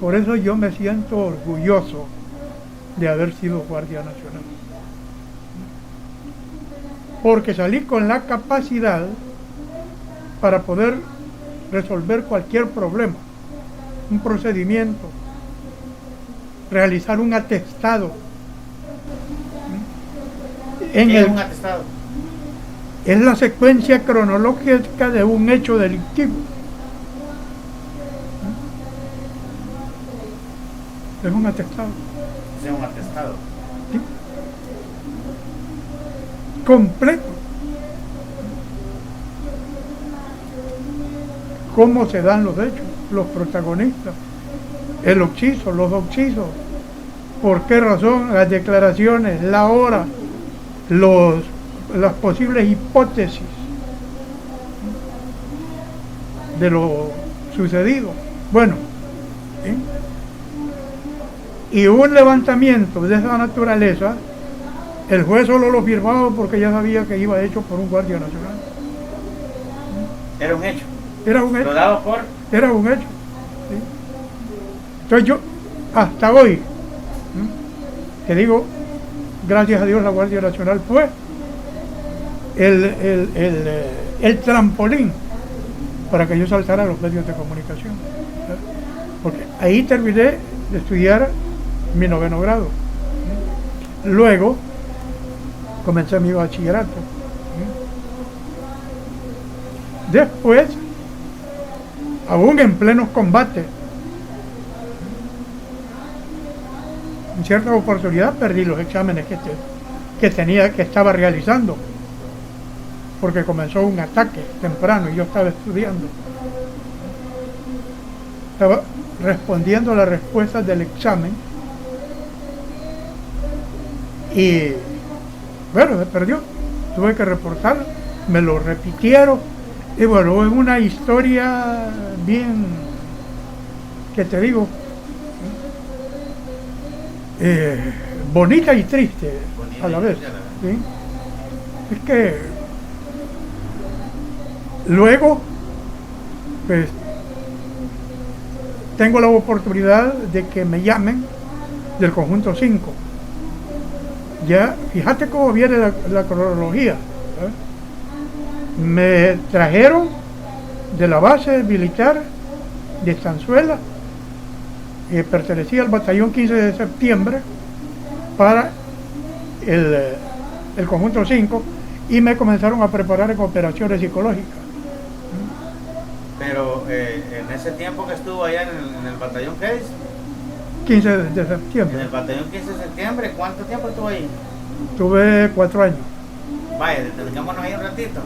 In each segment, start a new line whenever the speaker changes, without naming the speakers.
Por eso yo me siento orgulloso de haber sido Guardia Nacional. Porque salí con la capacidad para poder resolver cualquier problema, un procedimiento, realizar un atestado.
¿Qué es un atestado?
Es la secuencia cronológica de un hecho delictivo. Es un atestado.
Es un atestado.
¿Sí? Completo. Cómo se dan los hechos, los protagonistas, el occiso, los occisos, por qué razón, las declaraciones, la hora, las posibles hipótesis de lo sucedido. Bueno, ¿sí? Y un levantamiento de esa naturaleza, el juez solo lo firmaba porque ya sabía que iba hecho por un guardia nacional.
Era un hecho.
Era un hecho.
Lo daba por.
Era un hecho. ¿Sí? Entonces yo, hasta hoy, que digo, gracias a Dios la Guardia Nacional fue el trampolín para que yo saltara a los medios de comunicación. ¿Sí? Porque ahí terminé de estudiar mi 9º grado. ¿Sí? Luego comencé mi bachillerato. ¿Sí? Después, aún en plenos combates, en cierta oportunidad perdí los exámenes que estaba realizando, porque comenzó un ataque temprano y yo estaba estudiando. Estaba respondiendo las respuestas del examen y bueno, se perdió. Tuve que reportar, me lo repitieron y bueno, es una historia bien, que te digo, bonita y triste a la vez. ¿Sí? Es que luego pues tengo la oportunidad de que me llamen del conjunto 5. Ya, fíjate cómo viene la cronología. Me trajeron de la base militar de Estanzuela, pertenecía al batallón 15 de septiembre, para el conjunto 5, y me comenzaron a preparar en operaciones psicológicas.
Pero en ese tiempo que estuvo allá en el batallón, ¿qué es?
15 de septiembre.
En el batallón 15 de septiembre, ¿cuánto tiempo estuvo ahí?
Tuve 4 años.
Vaya, detengámonos ahí un ratito.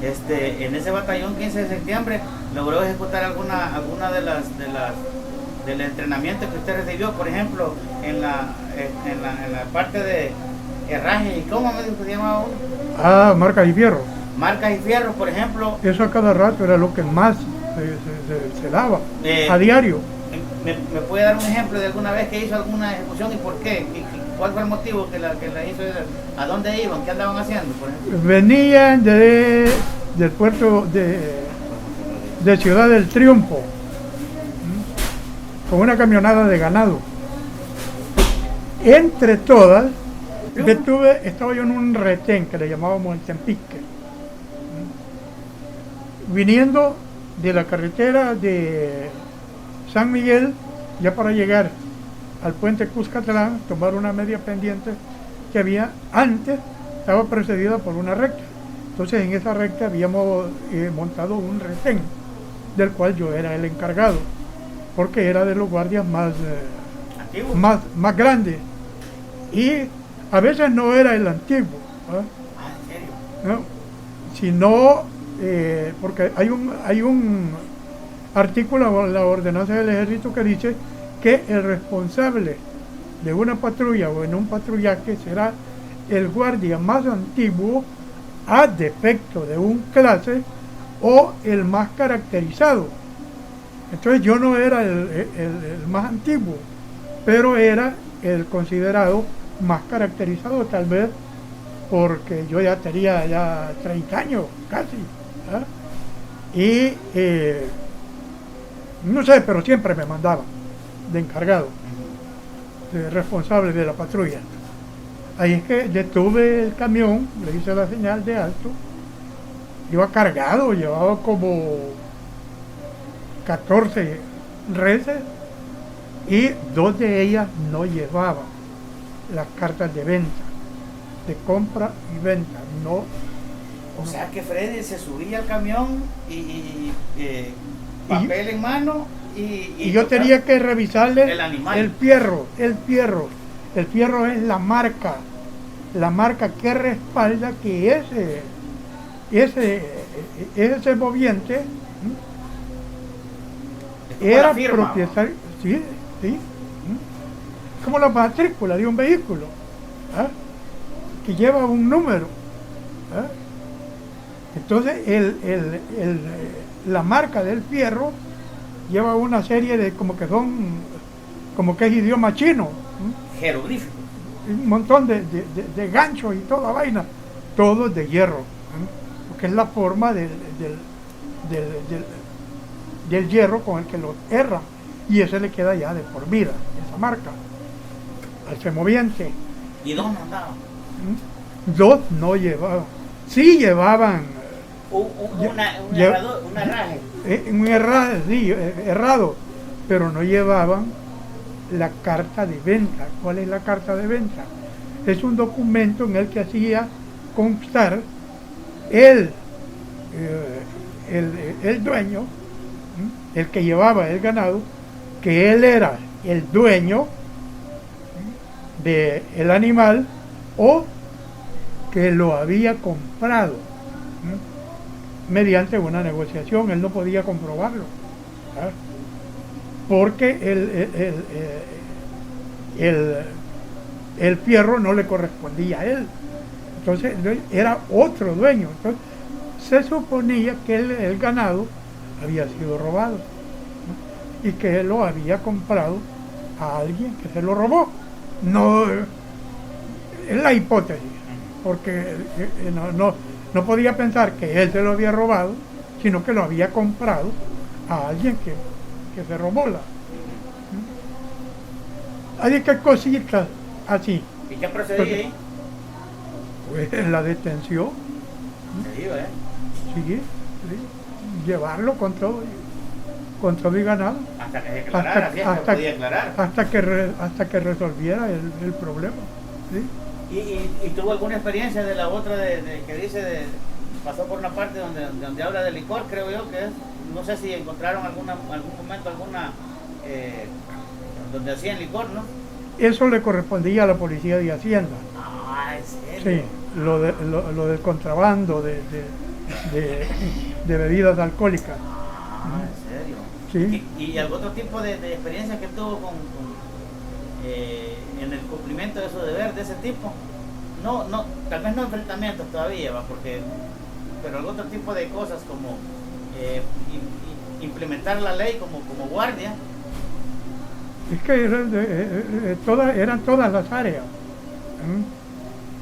En ese batallón 15 de septiembre, ¿logró ejecutar alguna del entrenamiento que usted recibió? Por ejemplo, en la parte de herraje, ¿y cómo me dijo que se llamaba uno?
Ah, marcas y fierro.
Marcas y fierros, por ejemplo.
Eso a cada rato era lo que más se daba a diario.
¿Me puede dar un ejemplo de alguna vez que hizo alguna ejecución y por qué? ¿Cuál fue el motivo que la hizo? ¿A dónde iban? ¿Qué andaban haciendo, por ejemplo?
Venían del puerto de Ciudad del Triunfo, con una camionada de ganado. Entre todas, estaba yo en un retén que le llamábamos el Tempique, viniendo de la carretera de San Miguel, ya para llegar al puente Cuscatlán, tomar una media pendiente que había antes, estaba precedida por una recta. Entonces en esa recta habíamos montado un retén, del cual yo era el encargado, porque era de los guardias más grandes. Y a veces no era el antiguo, ¿eh? ¿No? Sino porque hay un artículo en la ordenanza del ejército que dice que el responsable de una patrulla o en un patrullaje será el guardia más antiguo a defecto de un clase o el más caracterizado. Entonces yo no era el más antiguo, pero era el considerado más caracterizado, tal vez porque yo ya tenía 30 años casi, ¿eh? Y no sé, pero siempre me mandaban. de encargado, de responsable de la patrulla. Ahí es que detuve el camión, le hice la señal de alto, iba cargado, llevaba como 14 reses y 2 de ellas no llevaban las cartas de venta, de compra y venta, no.
O sea que Freddy se subía al camión y papel en mano
y yo tenía que revisarle
el animal.
El fierro. El fierro es la marca que respalda que ese moviente era propietario. Sí, sí. Como la matrícula de un vehículo, ¿ah? Que lleva un número. ¿Ah? Entonces la marca del fierro lleva una serie de como que es idioma chino.
Jeroglífico.
Un montón de ganchos y toda vaina, todo de hierro, porque es la forma del hierro con el que lo herran, y ese le queda ya de por vida, esa marca, al semoviente.
¿Y 2 no andaban?
2 no llevaban, sí llevaban
un herraje.
Un herraje, sí, errado, pero no llevaban la carta de venta. ¿Cuál es la carta de venta? Es un documento en el que hacía constar el dueño, el que llevaba el ganado, que él era el dueño del animal o que lo había comprado mediante una negociación. Él no podía comprobarlo, ¿sabes? Porque el fierro no le correspondía a él. Entonces era otro dueño. Entonces se suponía que el ganado había sido robado, ¿no? Y que él lo había comprado a alguien que se lo robó. No, es la hipótesis, porque no podía pensar que él se lo había robado, sino que lo había comprado a alguien que se robó la. Hay que cositas así.
¿Y qué procedía ahí?
Pues la detención.
Se iba,
Sí, llevarlo con todo y ganado.
Hasta que se declarara, hasta que podía declarar.
Hasta que resolviera el problema. ¿Sí?
¿Y tuvo alguna experiencia de la otra que dice pasó por una parte donde habla de licor, creo yo que es? No sé si encontraron algún momento donde hacían licor, ¿no?
Eso le correspondía a la policía de Hacienda.
Ah, ¿en serio?
Sí, lo del contrabando de bebidas alcohólicas.
Ah, ¿en
serio?
Sí. ¿Y algún otro tipo de experiencia que tuvo en el cumplimiento de su deber de ese tipo? No, tal vez no enfrentamientos todavía, pero algún otro tipo de cosas como implementar la ley como guardia.
Es que eran todas las áreas.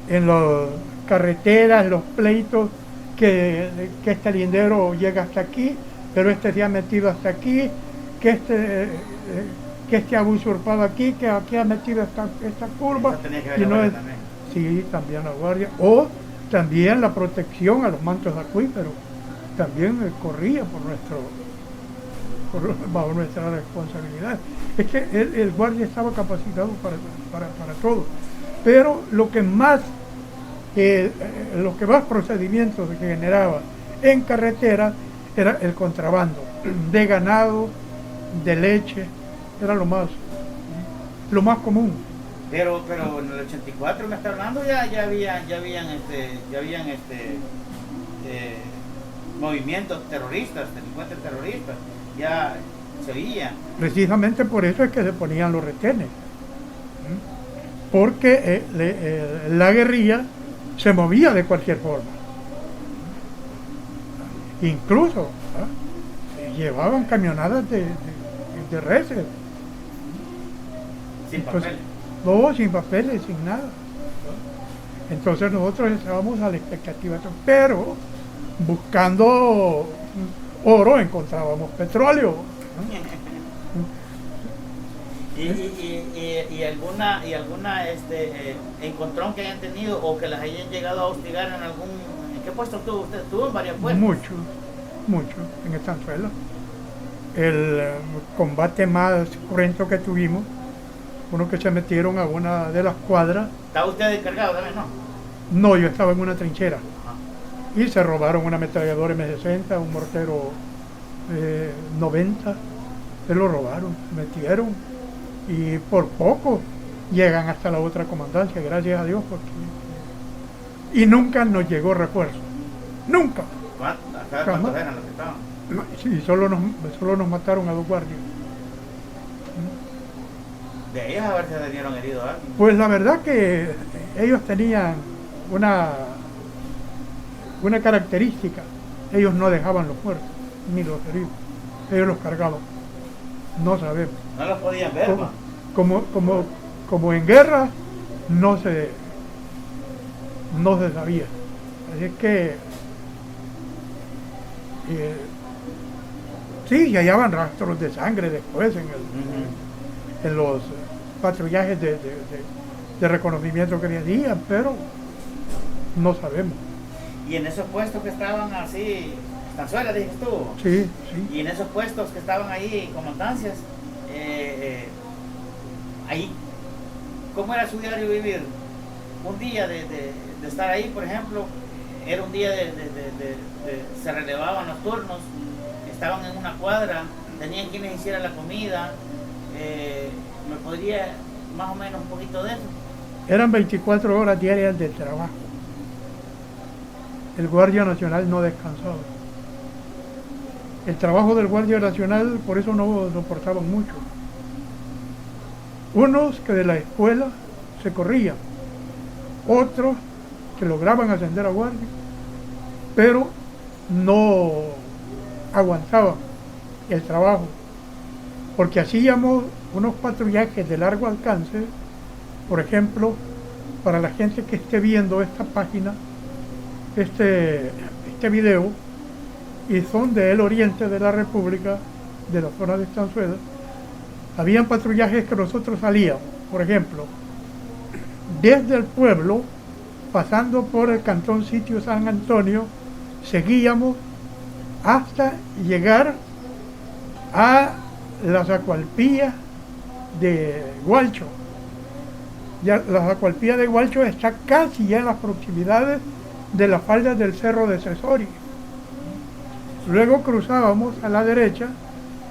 En las carreteras, los pleitos, que este lindero llega hasta aquí, pero este se ha metido hasta aquí, que este ha usurpado aquí, que aquí ha metido esta curva.
Eso tenía que ver la guardia también.
Sí, también la guardia. O también la protección a los mantos acuíferos. También corría bajo nuestra responsabilidad. Es que el guardia estaba capacitado para todo. Pero lo que más procedimientos que generaba en carretera era el contrabando de ganado, de leche, era lo más común.
Pero en el 84 me está hablando ya habían movimientos terroristas, delincuentes terroristas, ya se oía.
Precisamente por eso es que se ponían los retenes, porque la guerrilla se movía de cualquier forma. Incluso llevaban camionadas de reses.
Sin papeles.
No, sin papeles, sin nada. Entonces nosotros estábamos a la expectativa, pero buscando oro encontrábamos petróleo.
¿Y alguna encontrón que hayan tenido o que las hayan llegado a hostigar en algún... ¿En qué puesto estuvo usted? ¿Estuvo en varios puestos?
Mucho en Estanzuela. El combate más cruento que tuvimos, uno que se metieron a una de las cuadras.
¿Estaba usted encargado también, no?
No, yo estaba en una trinchera.
Ajá.
Y se robaron una ametralladora M60, un mortero 90. Se lo robaron, se metieron. Y por poco llegan hasta la otra comandancia, gracias a Dios, porque... Y nunca nos llegó refuerzo. Nunca.
¿Cuántos eran los que estaban?
Sí, solo nos mataron a 2 guardias.
De ellos a ver si se dieron heridos a alguien.
Pues la verdad que ellos tenían una característica. Ellos no dejaban los muertos, ni los heridos. Ellos los cargaban. No sabemos.
No los podían ver, ¿no?
Como en guerra no se sabía. Así es que sí, hallaban rastros de sangre después en los patrullajes de reconocimiento que hacían, pero no sabemos.
Y en esos puestos que estaban así, Estanzuela, dijiste tú.
Sí.
Y en esos puestos que estaban ahí, comandancias, ahí, ¿cómo era su diario vivir? Un día de estar ahí, por ejemplo, era un día se relevaban los turnos, estaban en una cuadra, tenían quienes hicieran la comida. ¿Me podría más o menos un poquito de eso?
Eran 24 horas diarias de trabajo. El Guardia Nacional no descansaba. El trabajo del Guardia Nacional, por eso no soportaban mucho. Unos que de la escuela se corrían, otros que lograban ascender a guardia, pero no aguantaban el trabajo, porque hacíamos unos patrullajes de largo alcance. Por ejemplo, para la gente que esté viendo esta página, este video, y son del oriente de la República, de la zona de Estanzuela, habían patrullajes que nosotros salíamos, por ejemplo, desde el pueblo, pasando por el cantón Sitio San Antonio, seguíamos hasta llegar a las Acualpías de Gualcho. Ya, las Acualpías de Gualcho está casi ya en las proximidades de las faldas del Cerro de Cesori. Luego cruzábamos a la derecha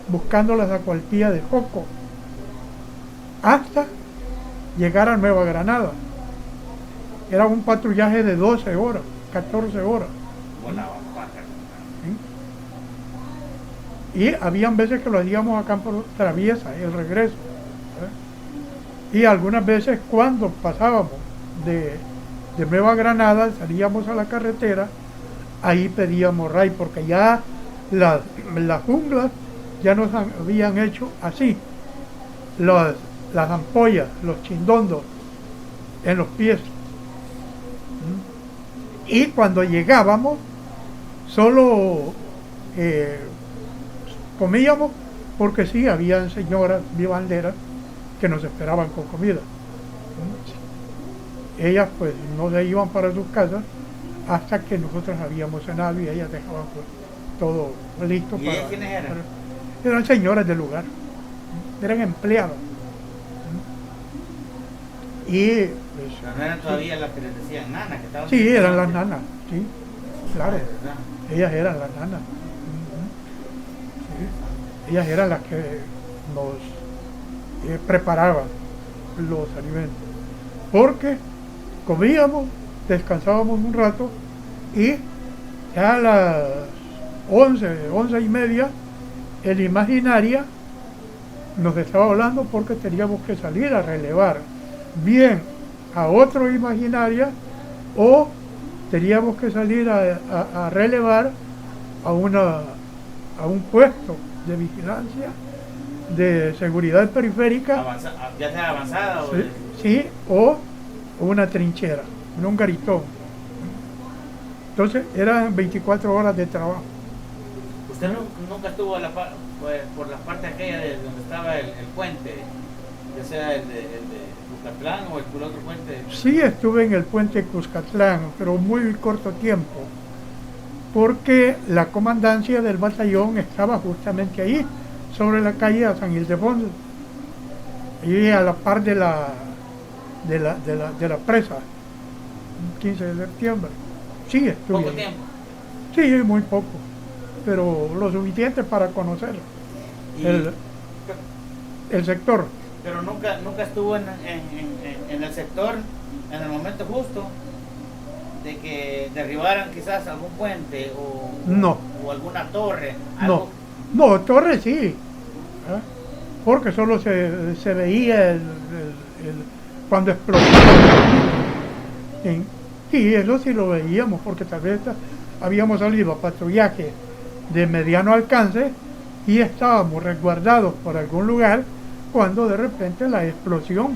buscando las Acualpías de Joco hasta llegar a Nueva Granada. Era un patrullaje de 12 horas, 14 horas. ¿Sí? Y habían veces que lo hacíamos a campo traviesa, el regreso. Y algunas veces cuando pasábamos de Nueva Granada, salíamos a la carretera, ahí pedíamos ray, porque ya las junglas ya nos habían hecho así, las ampollas, los chindondos en los pies. Y cuando llegábamos, solo comíamos, porque sí, habían señoras vivanderas que nos esperaban con comida. Ellas pues no se iban para sus casas hasta que nosotros habíamos cenado, y ellas dejaban pues todo listo.
¿Y ellas quiénes eran?
Eran señoras del lugar, eran empleadas. Y pues,
pero no eran todavía las que les decían nanas, que estaban...
Sí, eran las nanas, sí, claro. Ellas eran las nanas. Sí. Ellas eran las que nos preparaban los alimentos. Porque comíamos, descansábamos un rato, y ya a las 11:30, el Imaginaria nos estaba hablando porque teníamos que salir a relevar bien a otro Imaginaria, o teníamos que salir a relevar a un puesto de vigilancia de seguridad periférica,
ya sea avanzada o...
Sí, o una trinchera, un garitón. Entonces eran 24 horas de trabajo.
¿Usted nunca estuvo por las partes aquellas de donde estaba el puente? ya sea el de Cuscatlán o el otro puente.
Sí estuve en el puente Cuscatlán, pero muy corto tiempo, porque la comandancia del batallón estaba justamente ahí, sobre la calle de San Ildefonso, y a la par de la presa, 15 de septiembre. Sí, estuve.
¿Poco
ahí.
tiempo?
Sí, muy poco, pero lo suficiente para conocer
Y,
el sector.
pero nunca estuvo en el sector en el momento justo de que derribaran quizás algún puente
No.
o alguna torre.
No,
Algo.
no, torre sí, ¿eh? Porque solo se veía cuando explotaba. Sí, sí, eso sí lo veíamos, porque tal vez habíamos salido a patrullaje de mediano alcance y estábamos resguardados por algún lugar cuando de repente la explosión